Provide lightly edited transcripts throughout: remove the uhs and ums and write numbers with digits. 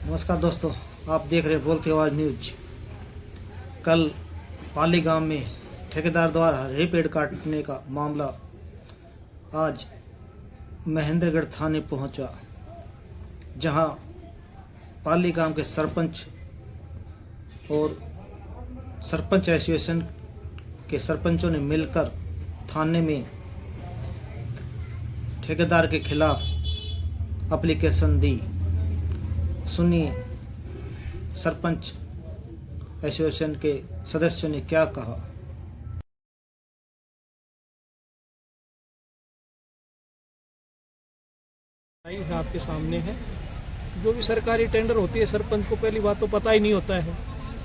नमस्कार दोस्तों, आप देख रहे बोलती आवाज़ न्यूज। कल पाली गांव में ठेकेदार द्वारा हरे पेड़ काटने का मामला आज महेंद्रगढ़ थाने पहुंचा, जहां पाली गांव के सरपंच और सरपंच एसोसिएशन के सरपंचों ने मिलकर थाने में ठेकेदार के खिलाफ एप्लीकेशन दी। सुनिए सरपंच एसोसिएशन के सदस्यों ने क्या कहा। आपके सामने है। जो भी सरकारी टेंडर होती है, सरपंच को पहली बात तो पता ही नहीं होता है।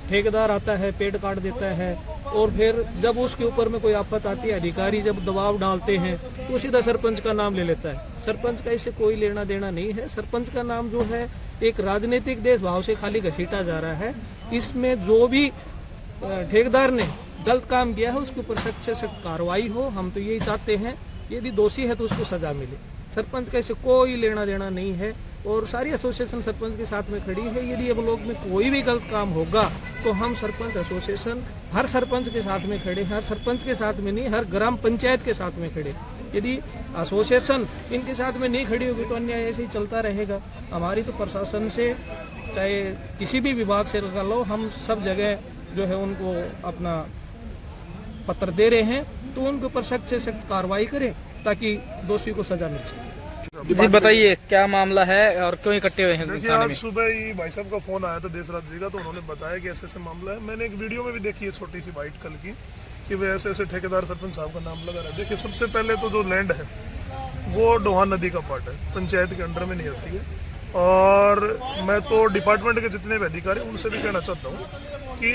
ठेकेदार आता है, पेड़ काट देता है, और फिर जब उसके ऊपर में कोई आफत आती है, अधिकारी जब दबाव डालते हैं तो सीधा सरपंच का नाम ले लेता है। सरपंच का इससे कोई लेना देना नहीं है। सरपंच का नाम जो है एक राजनीतिक देशभाव से खाली घसीटा जा रहा है। इसमें जो भी ठेकेदार ने गलत काम किया है उसके ऊपर सख्त से सख्त कार्रवाई हो। हम तो यही चाहते हैं, यदि दोषी है तो उसको सजा मिले। सरपंच का इससे कोई लेना देना नहीं है, और सारी एसोसिएशन सरपंच के साथ में खड़ी है। यदि अब लोग में कोई भी गलत काम होगा तो हम सरपंच एसोसिएशन हर सरपंच के साथ में खड़े, हर सरपंच के साथ में नहीं, हर ग्राम पंचायत के साथ में खड़े। यदि एसोसिएशन इनके साथ में नहीं खड़ी होगी तो अन्याय ऐसे ही चलता रहेगा। हमारी तो प्रशासन से, चाहे किसी भी विभाग से लगा लो, हम सब जगह जो है उनको अपना पत्र दे रहे हैं, तो उनके ऊपर सख्त से सख्त कार्रवाई करें ताकि दोषी को सजा मिल सके। जी बताइए, क्या मामला है और क्यों इकट्ठे हुए हैं? देखिए, आज सुबह ही भाई साहब का फोन आया था देशराज जी का, तो उन्होंने बताया कि ऐसे ऐसे मामला है। मैंने एक वीडियो में भी देखी है, छोटी सी वाइट कल की, कि वे ऐसे ऐसे ठेकेदार सरपंच साहब का नाम लगा रहा है। देखिए, सबसे पहले तो जो लैंड है वो डोहा नदी का पार्ट है, पंचायत के अंडर में नहीं आती है। और मैं तो डिपार्टमेंट के जितने भी अधिकारी उनसे भी कहना चाहता हूँ कि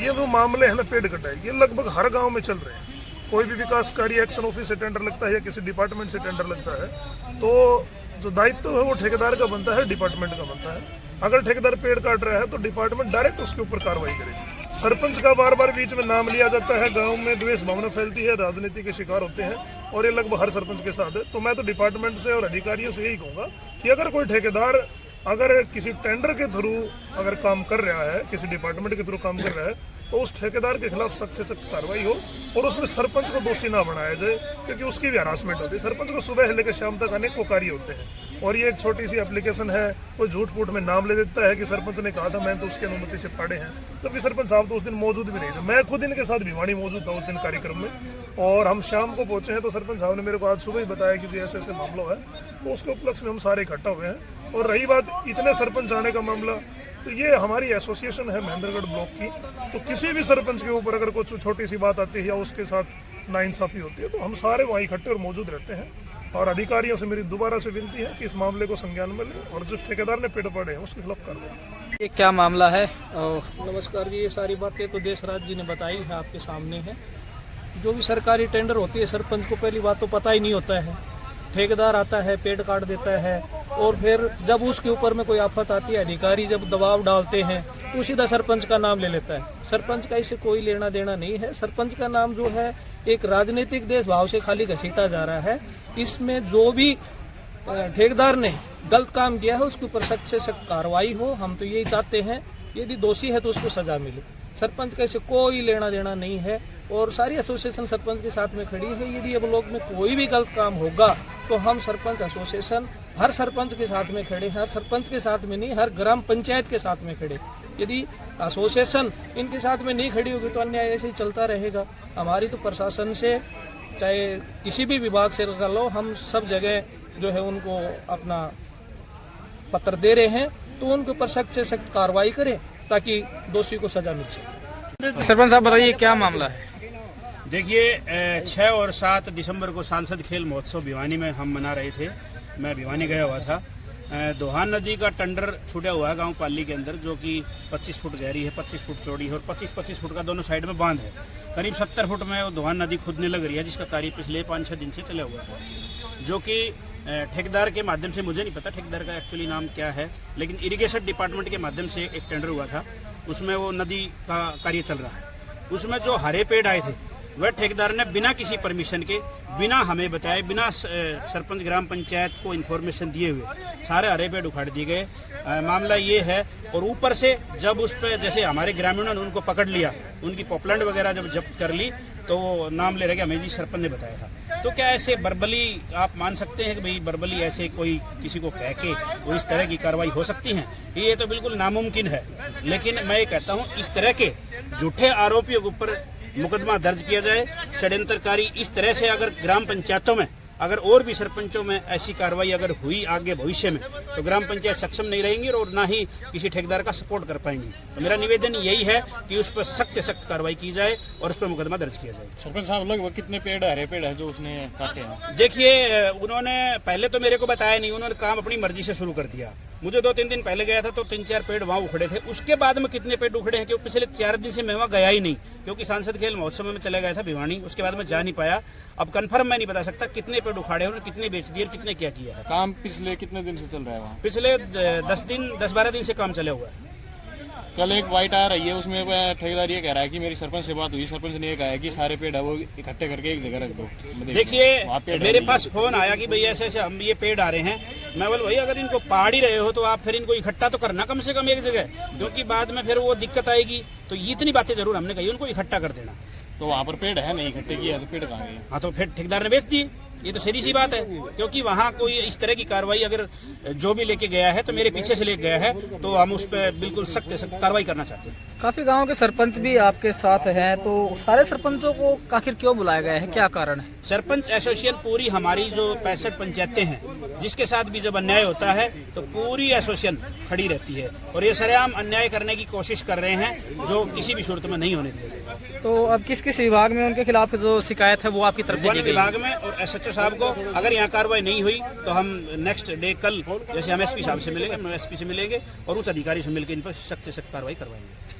ये जो मामले हैं ना पेड़ कटाई, ये लगभग हर गाँव में चल रहे हैं। कोई भी विकास कार्य एक्शन ऑफिस से टेंडर लगता है या किसी डिपार्टमेंट से टेंडर लगता है, तो जो दायित्व है वो ठेकेदार का बनता है, डिपार्टमेंट का बनता है। अगर ठेकेदार पेड़ काट रहा है तो डिपार्टमेंट डायरेक्ट उसके ऊपर कार्रवाई करेगी। सरपंच का बार बार बीच में नाम लिया जाता है, गांव में द्वेष भावना फैलती है, राजनीति के शिकार होते हैं, और ये लगभग हर सरपंच के साथ है। तो मैं तो डिपार्टमेंट से और अधिकारियों से यही कहूंगा कि अगर कोई ठेकेदार अगर किसी टेंडर के थ्रू अगर काम कर रहा है, किसी डिपार्टमेंट के थ्रू काम कर रहा है, तो उस ठेकेदार के खिलाफ सख्त से सख्त कार्रवाई हो, और उसमें सरपंच को दोषी ना बनाया जाए, क्योंकि उसकी भी हरासमेंट होती है। सरपंच को सुबह से लेकर शाम तक अनेक कार्य होते हैं, और ये एक छोटी सी एप्लीकेशन है, कोई झूठ फूट में नाम ले देता है कि सरपंच ने कहा था, मैं तो उसकी अनुमति से फाड़े हैं। तो सरपंच साहब तो उस दिन मौजूद भी नहीं थे। मैं खुद इनके साथ भिवानी मौजूद था उस दिन कार्यक्रम में, और हम शाम को पहुंचे हैं। तो सरपंच साहब ने मेरे को आज सुबह ही बताया कि ऐसे ऐसे मामला है, तो उसके उपलक्ष्य में हम सारे इकट्ठा हुए हैं। और रही बात इतने सरपंच आने का मामला, तो ये हमारी एसोसिएशन है महेंद्रगढ़ ब्लॉक की, तो किसी भी सरपंच के ऊपर अगर कुछ छोटी सी बात आती है या उसके साथ नाइंसाफी होती है, तो हम सारे वहाँ इकट्ठे और मौजूद रहते हैं। और अधिकारियों से मेरी दोबारा से विनती है कि इस मामले को संज्ञान में लें, और जो ठेकेदार ने पेड़ पाड़े हैं उसके खिलाफ कार्रवाई। ये क्या मामला है? नमस्कार जी, ये सारी बातें तो देशराज जी ने बताई है, आपके सामने है। जो भी सरकारी टेंडर होती है, सरपंच को पहली बात तो पता ही नहीं होता है। ठेकेदार आता है, पेड़ काट देता है, और फिर जब उसके ऊपर में कोई आफत आती है, अधिकारी जब दबाव डालते हैं तो सीधा सरपंच का नाम ले लेता है। सरपंच का इससे कोई लेना देना नहीं है। सरपंच का नाम जो है एक राजनीतिक देशभाव से खाली घसीटा जा रहा है। इसमें जो भी ठेकेदार ने गलत काम किया है उसके ऊपर सख्त से सख्त कार्रवाई हो। हम तो यही चाहते हैं, यदि दोषी है तो उसको सजा मिले। सरपंच का इससे कोई लेना देना नहीं है, और सारी एसोसिएशन सरपंच के साथ में खड़ी है। यदि अब लोग में कोई भी गलत काम होगा तो हम सरपंच एसोसिएशन हर सरपंच के साथ में खड़े, हर सरपंच के साथ में नहीं, हर ग्राम पंचायत के साथ में खड़े। यदि एसोसिएशन इनके साथ में नहीं खड़ी होगी तो अन्याय ऐसे ही चलता रहेगा। हमारी तो प्रशासन से, चाहे किसी भी विभाग से लगा लो, हम सब जगह जो है उनको अपना पत्र दे रहे हैं, तो उनके ऊपर सख्त से सख्त कार्रवाई करें ताकि दोषी को सजा मिल सके। सरपंच साहब बताइए, क्या मामला है? देखिए, 6 और 7 दिसंबर को सांसद खेल महोत्सव भिवानी में हम मना रहे थे। मैं भिवानी गया हुआ था। दोहान नदी का टेंडर छूटा हुआ है गांव पाली के अंदर, जो कि 25 फुट गहरी है, 25 फुट चौड़ी है, और 25-25 फुट का दोनों साइड में बांध है। करीब 70 फुट में वो दोहान नदी खुदने लग रही है, जिसका कार्य पिछले 5-6 दिन से चला हुआ है, जो कि ठेकेदार के माध्यम से, मुझे नहीं पता ठेकेदार का एक्चुअली नाम क्या है, लेकिन इरिगेशन डिपार्टमेंट के माध्यम से एक टेंडर हुआ था, उसमें वो नदी का कार्य चल रहा है। उसमें जो हरे पेड़ आए थे वह ठेकेदार ने बिना किसी परमिशन के, बिना हमें बताए, बिना सरपंच ग्राम पंचायत को इन्फॉर्मेशन दिए हुए सारे हरे पेड़ उखाड़ दिए गए। मामला ये है। और ऊपर से जब उस पर जैसे हमारे ग्रामीणों ने उनको पकड़ लिया, उनकी पॉपलैंड वगैरह जब जब्त कर ली, तो वो नाम ले रहे कि हमें जी सरपंच ने बताया था। तो क्या ऐसे बर्बली आप मान सकते हैं कि भाई बर्बली ऐसे कोई किसी को कह के और इस तरह की कार्रवाई हो सकती है? ये तो बिल्कुल नामुमकिन है। लेकिन मैं ये कहता हूँ इस तरह के झूठे आरोपियों के ऊपर मुकदमा दर्ज किया जाए। षड्यंत्रकारी इस तरह से अगर ग्राम पंचायतों में, अगर और भी सरपंचों में ऐसी कार्रवाई अगर हुई आगे भविष्य में, तो ग्राम पंचायत सक्षम नहीं रहेंगी और ना ही किसी ठेकेदार का सपोर्ट कर पाएंगी। तो मेरा निवेदन यही है कि उस पर सख्त से सख्त कार्रवाई की जाए और उस पर मुकदमा दर्ज किया जाए। सरपंच साहब, लगभग कितने पेड़ हरे पेड़ है जो उसने काटे हैं? देखिए, उन्होंने पहले तो मेरे को बताया नहीं, उन्होंने काम अपनी मर्जी से शुरू कर दिया। मुझे 2-3 दिन पहले गया था तो 3-4 पेड़ वहाँ उखड़े थे। उसके बाद में कितने पेड़ उखड़े हैं, क्योंकि पिछले 4 दिन से मैं वहाँ गया ही नहीं, क्योंकि सांसद खेल महोत्सव में चला गया था भिवानी। उसके बाद मैं जा नहीं पाया। अब कंफर्म मैं नहीं बता सकता कितने पेड़ उखाड़े हैं, कितने बेच दिए और कितने क्या किया है। काम पिछले कितने दिन से चल रहा है वहाँ? पिछले 10-12 दिन से काम चला हुआ है। कल एक वाइट आ रही है, उसमें ठेकेदार ये कह रहा है कि मेरी सरपंच से बात हुई, सरपंच ने ये कहा है कि सारे पेड़ है वो इकट्ठे करके एक जगह रख दो। देखिए, मेरे पास फोन आया कि भैया ऐसे ऐसे हम ये पेड़ आ रहे हैं। मैं बोल भाई, अगर इनको पाड़ ही रहे हो तो आप फिर इनको इकट्ठा तो करना कम से कम एक जगह, क्योंकि बाद में फिर वो दिक्कत आएगी। तो ये इतनी बातें जरूर हमने कही, उनको इकट्ठा कर देना। तो वहाँ पर पेड़ है नहीं, इकट्ठे किया तो पेड़ कहाँ गए? हाँ, तो फिर ठेकेदार ने बेच दिए। ये तो सीधी सी बात है, क्योंकि वहाँ कोई इस तरह की कार्रवाई अगर जो भी लेके गया है तो मेरे पीछे से लेके गया है, तो हम उस पर बिल्कुल सख्त कार्रवाई करना चाहते हैं। काफी गांवों के सरपंच भी आपके साथ हैं, तो सारे सरपंचों को आखिर क्यों बुलाया गया है, क्या कारण है? सरपंच एसोसिएशन पूरी हमारी जो 65 पंचायतें हैं, जिसके साथ भी जब अन्याय होता है तो पूरी एसोसिएशन खड़ी रहती है और ये सरेआम अन्याय करने की कोशिश कर रहे हैं, जो किसी भी सूरत में नहीं होने दिया जाएगा। तो अब किस किस विभाग में उनके खिलाफ जो शिकायत है वो आपकी तरफ से वन की गई? विभाग में और एसएचओ साहब को, अगर यहाँ कार्रवाई नहीं हुई तो हम नेक्स्ट डे कल जैसे हम एसपी साहब से मिलेंगे, हम एसपी से मिलेंगे और उच्च अधिकारी से मिलकर इन पर सख्त से सख्त कार्रवाई करवाएंगे।